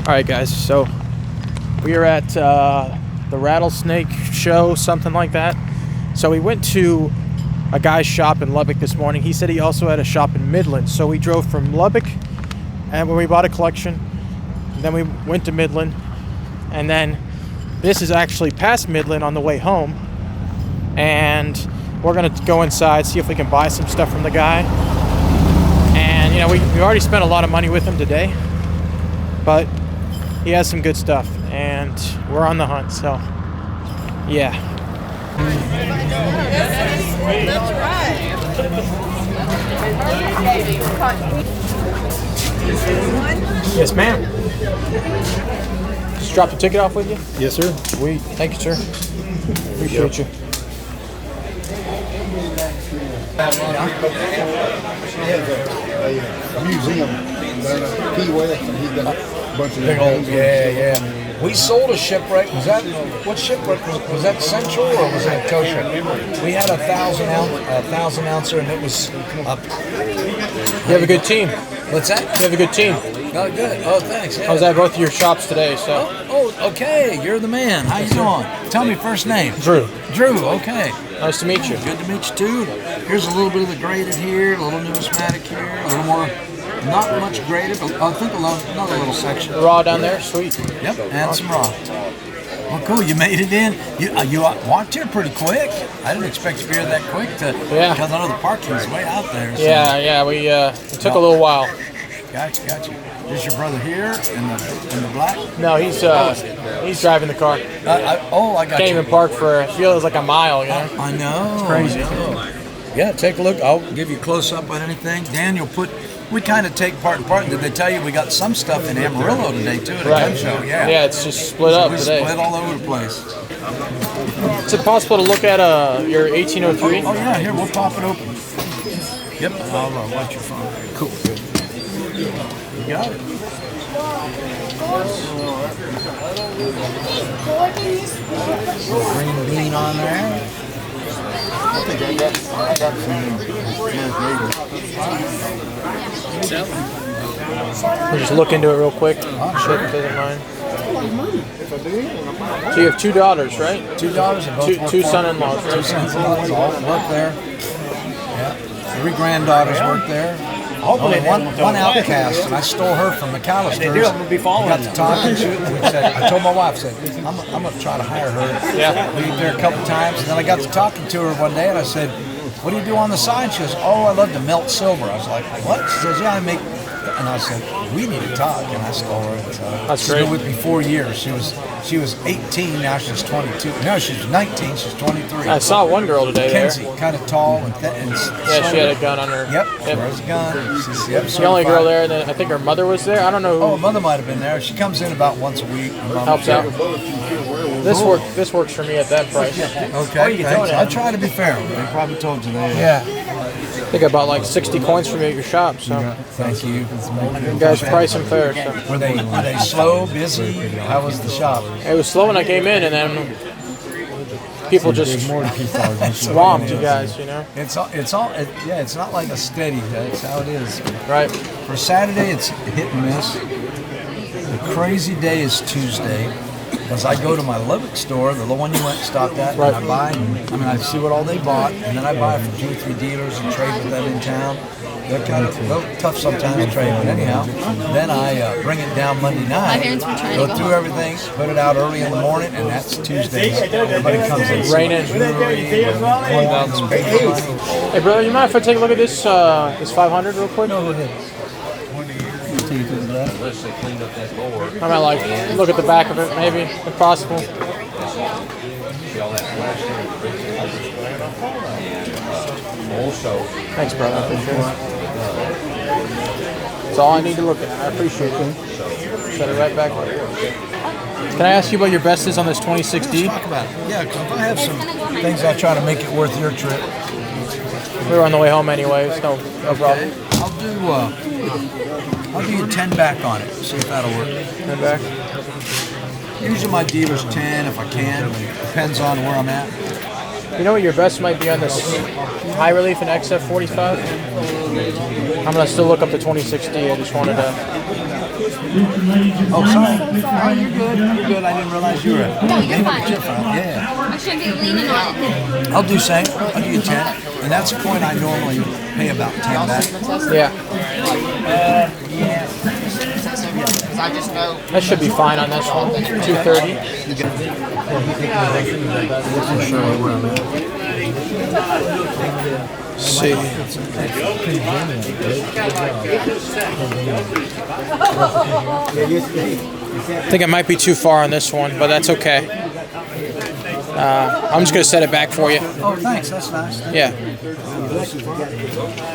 Alright guys, so we are at the Rattlesnake show, something like that. So we went to a guy's shop in Lubbock this morning. He said he also had a shop in Midland. So we drove from Lubbock and when we bought a collection, then we went to Midland, and then this is actually past Midland on the way home. And we're gonna go inside, see if we can buy some stuff from the guy. And you know, we already spent a lot of money with him today, but he has some good stuff, and we're on the hunt, so yeah. That's right. Yes, ma'am. Just drop the ticket off with you? Yes, sir. Sweet. Thank you, sir. Appreciate you. A museum down at Key West, and he's got a bunch of them. Yeah. We sold a shipwreck. Was that what shipwreck was that? Central or was that Kosher? We had a 1,000 ouncer, and it was. You have a good team. What's that? You have a good team. Oh, good. Oh, thanks. Yeah. I was at both of your shops today, so. Oh, okay. You're the man. How you doing? Tell me first name. Drew. Drew. Okay. Nice to meet you. Good to meet you too. Here's a little bit of the graded here, a little numismatic here, a little more, not much graded, but I think another little section. Raw down there, sweet. Yep, and some raw. Well, cool. You made it in. You walked here pretty quick. I didn't expect to be here that quick. Because I know the parking's way out there. So. Yeah. It took a little while. Gotcha. Is your brother here in the black? No, he's driving the car. I got Can't even park for. It feels like a mile. You know. I know. It's crazy. Yeah, take a look. I'll give you a close up on anything. Daniel we kind of take part and part. Did they tell you we got some stuff in Amarillo today too at a gun show? Yeah. Yeah, it's just split up today. Split all over the place. Is it possible to look at your 1803? Oh yeah, here we'll pop it open. Yep. I'll watch your phone. Cool. You got it. Green bean on there. I think I got some. We'll just look into it real quick. Sure, if it doesn't mind. So you have 2 daughters, right? 2 daughters and both two son-in-laws. Two sons-in-laws all work there. Yeah. 3 granddaughters work there. Only one outcast, and I stole her from McAllister's. They do. I'm gonna be following got to talk and shoot. And I told my wife, I said, I'm going to try to hire her. Yeah. We ate there a couple times, and then I got to talking to her one day, and I said, what do you do on the side? She goes, I love to melt silver. I was like, what? She says, yeah, I make. And I said, we need to talk, and I stole her. And so that's great. She's been with me 4 years. She was 18, now she's 22. No, she's 19, she's 23. I saw one girl today Kenzie, there. kind of tall and Yeah, she had a gun on her. Yep, she has a gun. She's the only girl there, and then I think her mother was there. I don't know who. Oh, mother might have been there. She comes in about once a week. Helps out. This works for me at that price. Okay, thanks. I try to be fair. They probably told you that. Yeah. I think I bought like 60 coins from you at your shop, so. Thank you. You guys price them fair, so. Were they slow, busy? How was the shop? It was slow when I came in, and then people just swamped you guys, you know? It's not like a steady. That's how it is. Right. For Saturday, it's hit and miss. The crazy day is Tuesday. Because I go to my Lubbock store, the little one you went and stopped at, right. And I see what all they bought, and then I buy from 2 or 3 dealers and trade with them in town. They're kind of tough sometimes to trade, but anyhow, then I bring it down Monday night, go through everything, put it out early in the morning, and that's Tuesdays. Everybody comes in. Raining. Hey, brother, you mind if I take a look at this 500 real quick? No, go ahead. I might like look at the back of it, maybe, if possible. Thanks, brother. I appreciate it. That's all I need to look at. I appreciate it. Set it right back there. Can I ask you what your best is on this 26D? Talk about it. Yeah, because if I have some things, I'll try to make it worth your trip. We were on the way home anyways, no problem. I'll do you 10 back on it. See if that'll work. 10 back. Usually my dealer's 10 if I can. Depends on where I'm at. You know what your best might be on this high relief in XF45? I'm gonna still look up the 26D. I just wanted to. Oh, sorry. Oh, you're good. You're good. I didn't realize you were. No, you're fine. Yeah. I shouldn't be leaning on it. I'll do same. I'll do you 10. And that's a coin I normally pay about 10 back. Yeah. That should be fine on this one. 230. See. I think it might be too far on this one, but that's okay. I'm just going to set it back for you. Oh, thanks. That's nice. Yeah.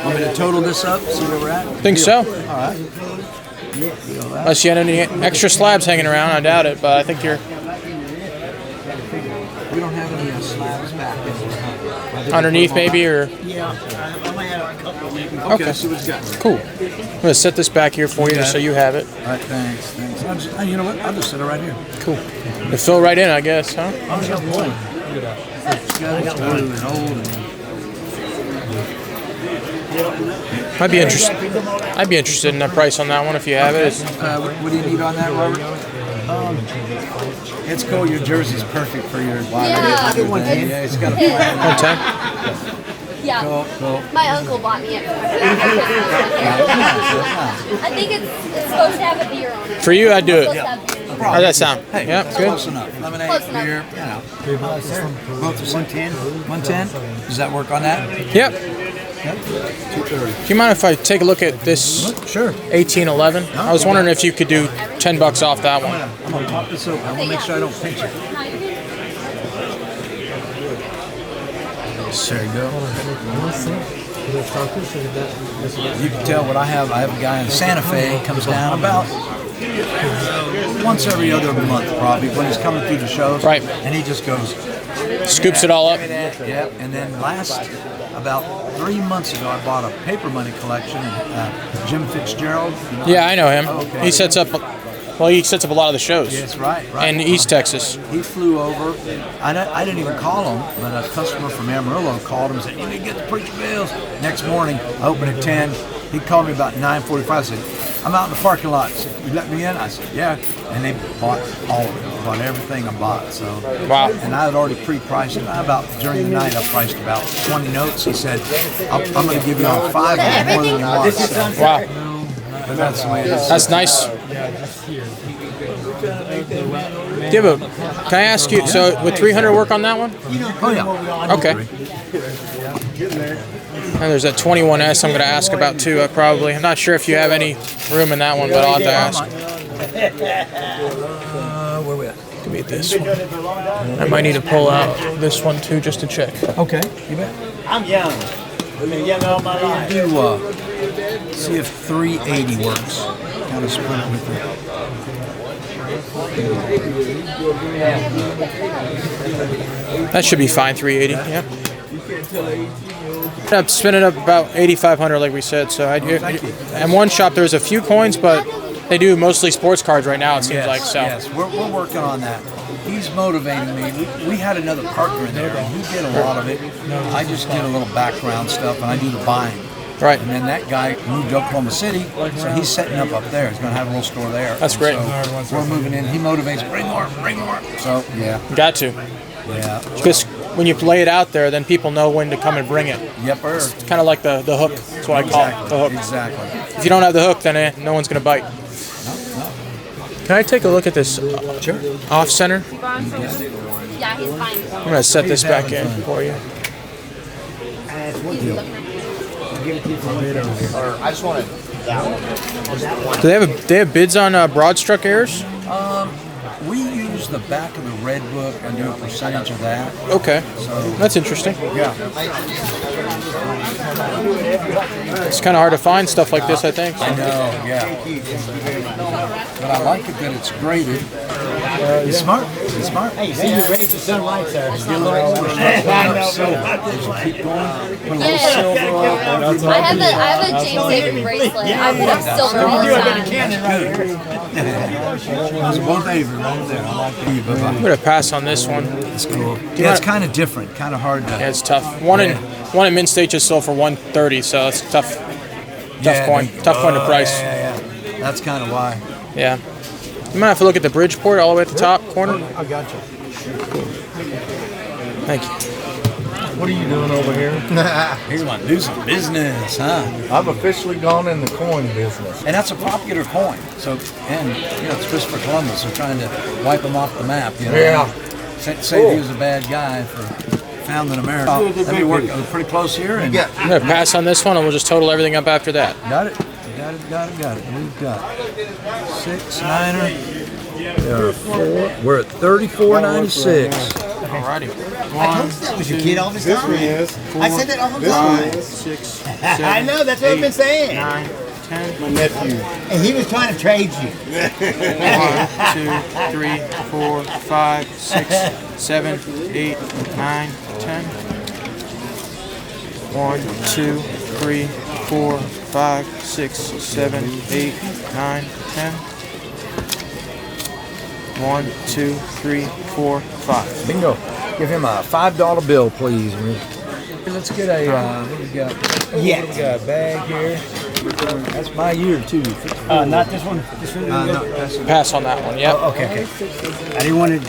Want me to total this up, see where we're at? Think so. All right. Unless you had any extra slabs hanging around, I doubt it, but I think you're We don't have any slabs back in this time. underneath maybe, or... Yeah, I only had a couple. Okay. See what you got. Cool. I'm going to set this back here for you just so you have it. All right, thanks. You know what? I'll just set it right here. Cool. It fill right in, I guess, huh? Oh, yeah, boy. It's blue and old and I'd be interested in the price on that one if you have it. It's, what do you need on that, Robert? It's cool. Your jersey's perfect for your body. Yeah. Yeah, it's got a plan. 110. Yeah. Cool. My uncle bought me it. I think it's supposed to have a beer on it. For you, I'd do it. It's supposed to have beer. How's that sound? Hey, Yeah, that's good. close enough. Lemonade, Close enough. beer, you know. Both are 110. 110? Does that work on that? Yep. Yep. Do you mind if I take a look at this Sure. 1811? I was wondering if you could do $10 off that one. I'm gonna pop this open. I want to make sure I don't pinch it. No, you're good. There you go. You can tell what I have. I have a guy in Santa Fe, comes down about once every other month probably when he's coming through the shows. Right. And he just goes, Scoops it all up. yeah. And then about 3 months ago, I bought a paper money collection. Jim Fitzgerald. You know? Yeah, I know him. Okay. He sets up a lot of the shows. Yes, right. In East Texas. He flew over. I didn't even call him, but a customer from Amarillo called him and said, "You need to get the preacher bills." Next morning, I opened at 10. He called me about 9:45. I said, "I'm out in the parking lot." He said, "You let me in?" I said, "Yeah." And they bought all of it. Bought everything I bought. So Wow. And I had already pre-priced it. During the night, I priced about 20 notes. He said, "I'm going to give you on 5 of them more than you want." So, Wow. but that's the way it is. That's nice. Can I ask you, so would 300 work on that one? Oh yeah. Okay. And there's that 21S I'm going to ask about too, probably. I'm not sure if you have any room in that one, but I'll have to ask. Where we at? Give me this one. I might need to pull out this one too, just to check. Okay. You bet. I'm young. I've been young all my life. Do see if 380 works. Kind of split it with it. That should be fine, 380. Yep. I'm spinning up about 8,500, like we said. So and one shop there's a few coins, but they do mostly sports cards right now. It seems like so. Yes, we're working on that. He's motivating me. We had another partner in there, and he did a lot of it. I just did a little background stuff, and I do the buying. Right. And then that guy moved to Oklahoma City, so he's setting up there. He's going to have a little store there. That's great. So we're moving in. He motivates, bring more. So, yeah. Got to. Yeah. Because when you lay it out there, then people know when to come and bring it. Yep. It's kind of like the hook. That's what I call it, the hook. Exactly. If you don't have the hook, then no one's going to bite. Can I take a look at this off center? Yeah, he's fine. I'm going to set this back in for you. I just want to. Do they have bids on broad-struck airs? We use the back of the red book and do a percentage of that. Okay, that's interesting. Yeah. It's kind of hard to find stuff like this, I think. I know, yeah. But I like it that it's graded. He's smart. He's smart. Hey, see, you raised the sunlight, sir. Get a little more silver as you keep going. Put a little silver on. I have a James Avery bracelet. I put up silver all the time. Those are both Avery right there. I like that. I'm gonna pass on this one. It's cool. Yeah, it's kind of different, kind of hard to. Yeah, it's tough. One in Mint State just sold for 130, so it's tough. Tough coin to price. Yeah. That's kind of why. Yeah. You might have to look at the Bridgeport all the way at the top corner. I got you. Thank you. What are you doing over here? Here's one. Do some business, huh? I've officially gone in the coin business. And that's a popular coin. So, and it's Christopher Columbus. They're trying to wipe him off the map. You know? Yeah. Say he was a bad guy for founding America. Let me work pretty close here. And I'm gonna pass on this one, and we'll just total everything up after that. Got it. Got it. We've got 6 9er. There are 4. We're at 34.96. Alrighty. That was your kid all the time. Is. I said that all the time. 6, 7, I know, that's what I've been saying. 9, 10. My nephew. And he was trying to trade you. 1, 2, 3, 4, 5, 6, 7, 8, 9, 10. 1, 2, 3, 4, 5, 6, 7, 8, 9, 10. 1, 2, 3, 4, 5. Bingo. Give him a $5 bill, please. Let's get a, what do we got? Yeah. We got a bag here. That's my year, too. Not this one. This one. No, that's Pass on that one, yep. Okay. I didn't want to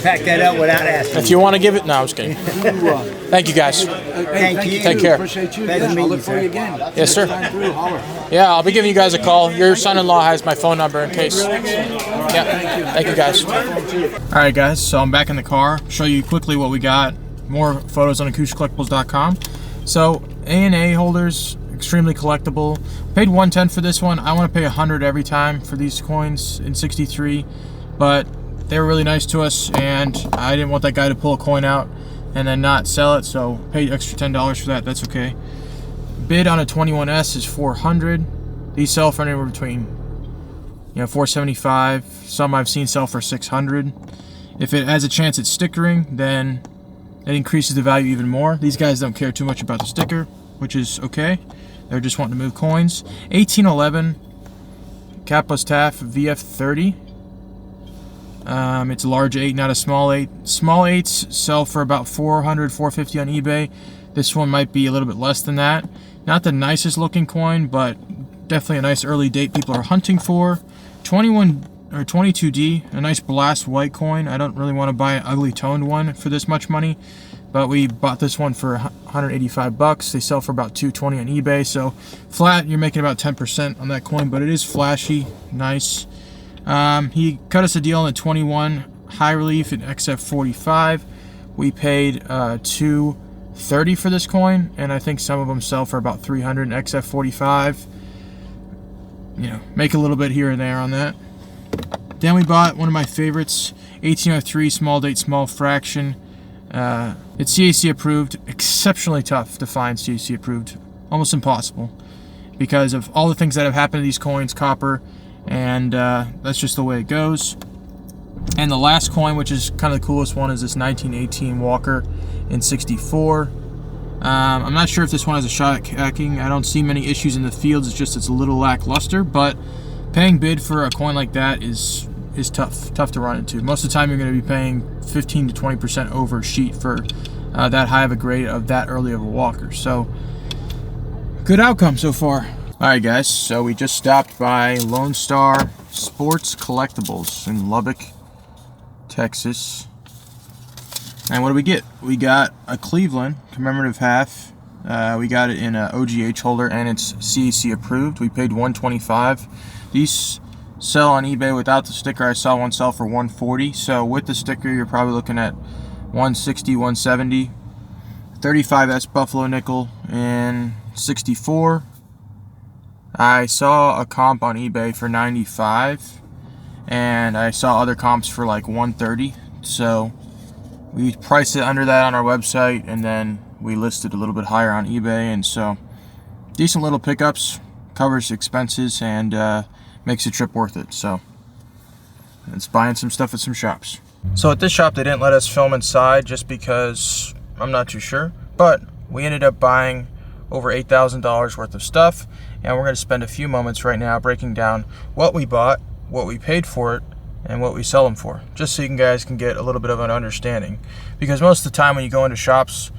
pack that up without asking. If you want to give it, no, I'm just kidding. Thank you, guys. Thank you. Take care. Appreciate you. Pleasure I'll meeting look you, for you sir. again. Yes, sir. Time through, holler. Yeah, I'll be giving you guys a call. Your son-in-law has my phone number in case. Yeah, thank you guys. All right, guys, so I'm back in the car. Show you quickly what we got. More photos on AcousticCollectibles.com. So A&A holders, extremely collectible. Paid $110 for this one. I want to pay $100 every time for these coins in '63, but they were really nice to us, and I didn't want that guy to pull a coin out and then not sell it, so paid extra $10 for that. That's okay. Bid on a 21S is $400. These sell for anywhere between, $475. Some I've seen sell for $600. If it has a chance at stickering, then it increases the value even more. These guys don't care too much about the sticker, which is okay. They're just wanting to move coins. 1811 capless Taft VF30. It's a large 8, not a small 8. Small 8s sell for about $400, $450 on eBay. This one might be a little bit less than that. Not the nicest looking coin, but definitely a nice early date people are hunting for. 22D, a nice blast white coin. I don't really want to buy an ugly toned one for this much money, but we bought this one for $185. They sell for about $220 on eBay, so flat you're making about 10% on that coin, but it is flashy, nice. He cut us a deal on the 21 high relief in XF45. We paid $230 for this coin, and I think some of them sell for about $300 in XF45. Make a little bit here and there on that. Then we bought one of my favorites, 1803 small date small fraction. It's CAC approved. Exceptionally tough to find CAC approved. Almost impossible because of all the things that have happened to these coins, copper, and that's just the way it goes. And the last coin, which is kind of the coolest one, is this 1918 Walker in 64. I'm not sure if this one has a shot at hacking. I don't see many issues in the fields. It's a little lackluster, but paying bid for a coin like that is tough to run into. Most of the time you're going to be paying 15 to 20% over sheet for that high of a grade of that early of a Walker. So good outcome so far. Alright guys, so we just stopped by Lone Star Sports Collectibles in Lubbock, Texas. And what do we get? We got a Cleveland commemorative half. We got it in an OGH holder, and it's CAC approved. We paid $125. These sell on eBay without the sticker. I saw one sell for $140. So with the sticker, you're probably looking at $160, $170. 35S Buffalo nickel in 64. I saw a comp on eBay for $95, and I saw other comps for like $130. So we priced it under that on our website, and then we listed a little bit higher on eBay, and so decent little pickups, covers expenses, and makes the trip worth it. So It's buying some stuff at some shops. So at this shop, they didn't let us film inside just because I'm not too sure. But we ended up buying over $8,000 worth of stuff. And we're going to spend a few moments right now breaking down what we bought, what we paid for it, and what we sell them for. Just so you guys can get a little bit of an understanding. Because most of the time when you go into shops,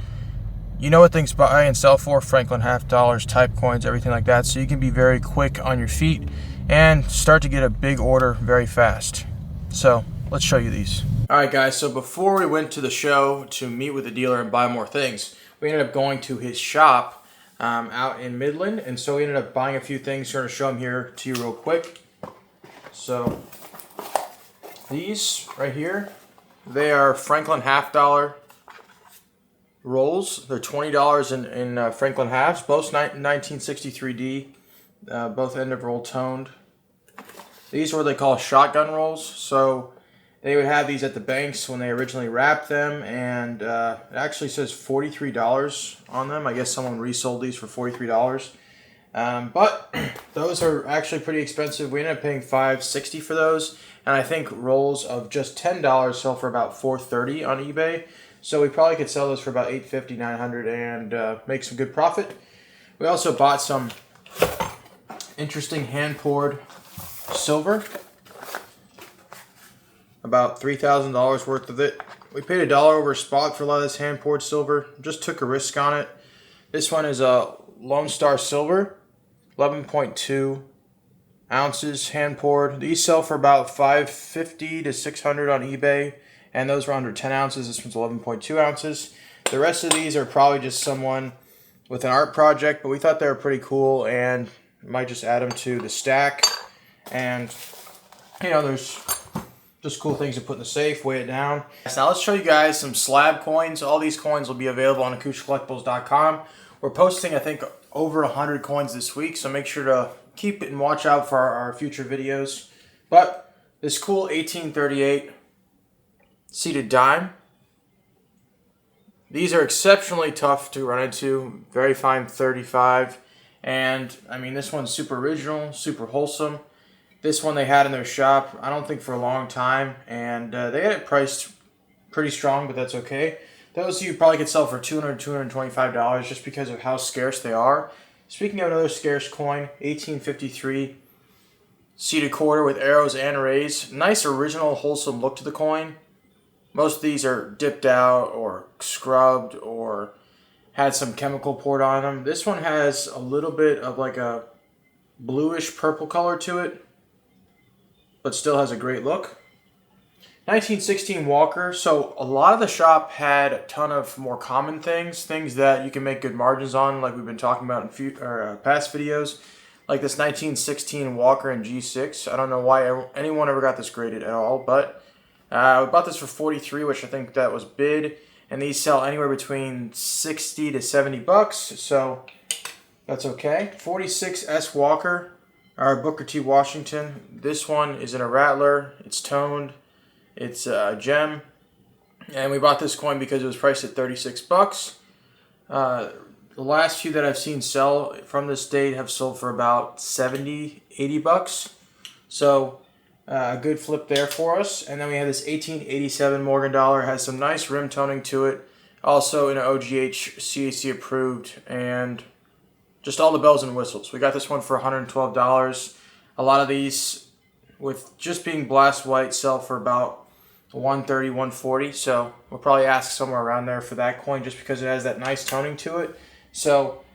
you know what things buy and sell for, Franklin half dollars, type coins, everything like that. So you can be very quick on your feet and start to get a big order very fast. So let's show you these. All right, guys, so before we went to the show to meet with the dealer and buy more things, we ended up going to his shop out in Midland, and so we ended up buying a few things. We're going to show them here to you real quick. So these right here, they are Franklin half dollar rolls. They're $20 in Franklin halves, both 1963D, both end of roll toned. These are what they call shotgun rolls. So they would have these at the banks when they originally wrapped them, and it actually says $43 on them. I guess someone resold these for $43. But those are actually pretty expensive. We ended up paying $5.60 for those, and I think rolls of just $10 sell for about $4.30 on eBay. So we probably could sell those for about $8.50, $900, and make some good profit. We also bought some interesting hand-poured silver, about $3,000 worth of it. We paid $1 over spot for a lot of this hand-poured silver. Just took a risk on it. This one is a Lone Star Silver, 11.2 ounces hand-poured. These sell for about $550 to $600 on eBay, and those were under 10 ounces. This one's 11.2 ounces. The rest of these are probably just someone with an art project, but we thought they were pretty cool and might just add them to the stack. And, you know, there's just cool things to put in the safe, weigh it down. Now let's show you guys some slab coins. All these coins will be available on AcousticCollectibles.com. We're posting, I think, over 100 coins this week, so make sure to keep it and watch out for our future videos. But this cool 1838 seated dime. These are exceptionally tough to run into. Very fine 35. And, I mean, this one's super original, super wholesome. This one they had in their shop, I don't think for a long time, and they had it priced pretty strong, but that's okay. Those you probably could sell for $200, $225 just because of how scarce they are. Speaking of another scarce coin, 1853 seated quarter with arrows and rays. Nice original wholesome look to the coin. Most of these are dipped out or scrubbed or had some chemical poured on them. This one has a little bit of like a bluish purple color to it, but still has a great look. 1916 Walker. So a lot of the shop had a ton of more common things that you can make good margins on, like we've been talking about in past videos, like this 1916 Walker in G6. I don't know why anyone ever got this graded at all, but we bought this for $43, which I think that was bid, and these sell anywhere between $60 to $70, so that's okay. 46S Walker. Our Booker T. Washington. This one is in a rattler. It's toned. It's a gem. And we bought this coin because it was priced at $36. The last few that I've seen sell from this date have sold for about $70, $80. So a good flip there for us. And then we have this 1887 Morgan dollar. Has some nice rim toning to it. Also in an OGH CAC approved, and just all the bells and whistles. We got this one for $112. A lot of these, with just being blast white, sell for about $130, $140. So we'll probably ask somewhere around there for that coin just because it has that nice toning to it. So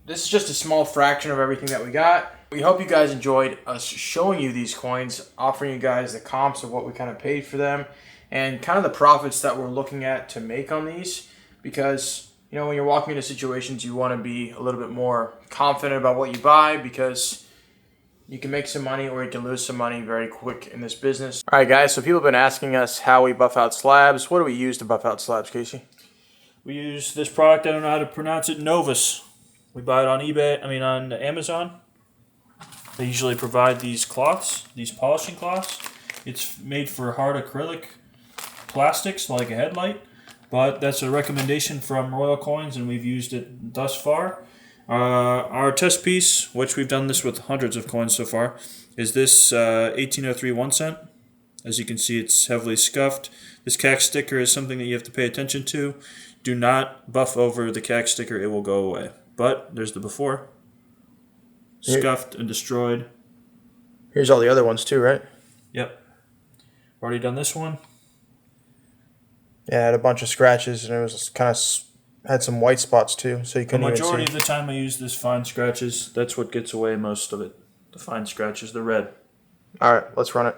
this is just a small fraction of everything that we got. We hope you guys enjoyed us showing you these coins, offering you guys the comps of what we kind of paid for them, and kind of the profits that we're looking at to make on these, because you know, when you're walking into situations, you want to be a little bit more confident about what you buy, because you can make some money or you can lose some money very quick in this business. All right, guys, so people have been asking us how we buff out slabs. What do we use to buff out slabs, Casey? We use this product, I don't know how to pronounce it, Novus. We buy it on eBay, on Amazon. They usually provide these cloths, these polishing cloths. It's made for hard acrylic plastics like a headlight. But that's a recommendation from Royal Coins, and we've used it thus far. Our test piece, which we've done this with hundreds of coins so far, is this 1803 1 cent. As you can see, it's heavily scuffed. This cack sticker is something that you have to pay attention to. Do not buff over the cack sticker, it will go away. But there's the before. Scuffed and destroyed. Here's all the other ones too, right? Yep. Already done this one. Yeah, it had a bunch of scratches, and it was kind of had some white spots too, so you The couldn't even majority see. of the time I use this fine scratches. That's what gets away most of it. The fine scratches, the red. All right, let's run it.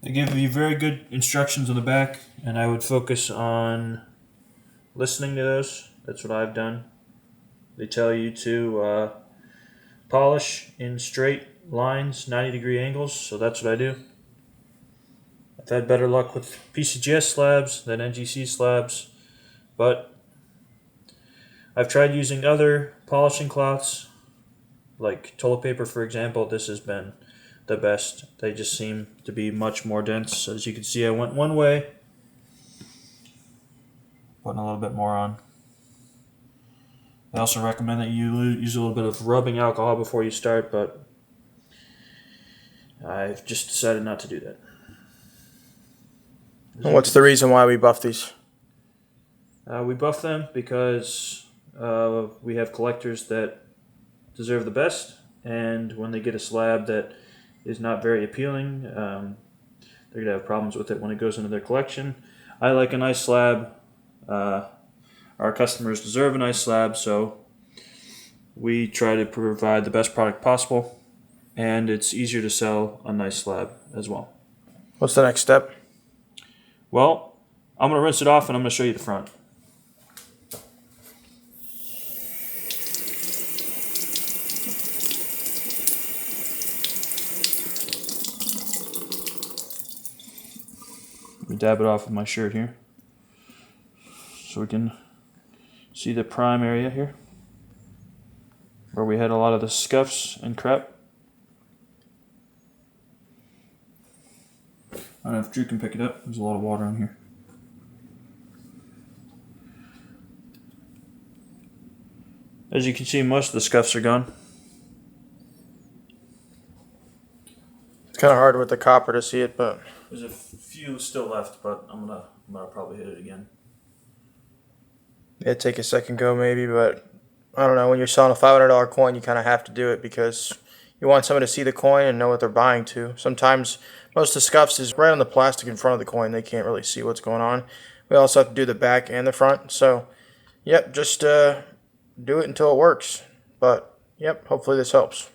They give you very good instructions on the back, and I would focus on listening to those. That's what I've done. They tell you to polish in straight lines, 90-degree angles, so that's what I do. I've had better luck with PCGS slabs than NGC slabs, but I've tried using other polishing cloths, like toilet paper, for example. This has been the best. They just seem to be much more dense. As you can see, I went one way, putting a little bit more on. I also recommend that you use a little bit of rubbing alcohol before you start, but I've just decided not to do that. And what's the reason why we buff these? We buff them because we have collectors that deserve the best, and when they get a slab that is not very appealing, they're going to have problems with it when it goes into their collection. I like a nice slab. Our customers deserve a nice slab, so we try to provide the best product possible, and it's easier to sell a nice slab as well. What's the next step? Well, I'm going to rinse it off, and I'm going to show you the front. Let me dab it off with my shirt here so we can see the prime area here where we had a lot of the scuffs and crap. I don't know if Drew can pick it up. There's a lot of water on here. As you can see, most of the scuffs are gone. It's kind of hard with the copper to see it, but There's a few still left, but I'm gonna probably hit it again. it'd take a second go maybe, but I don't know. When you're selling a $500 coin, you kind of have to do it because you want someone to see the coin and know what they're buying to. Sometimes most of the scuffs is right on the plastic in front of the coin. They can't really see what's going on. We also have to do the back and the front. So, yep, just do it until it works. But, yep, hopefully this helps.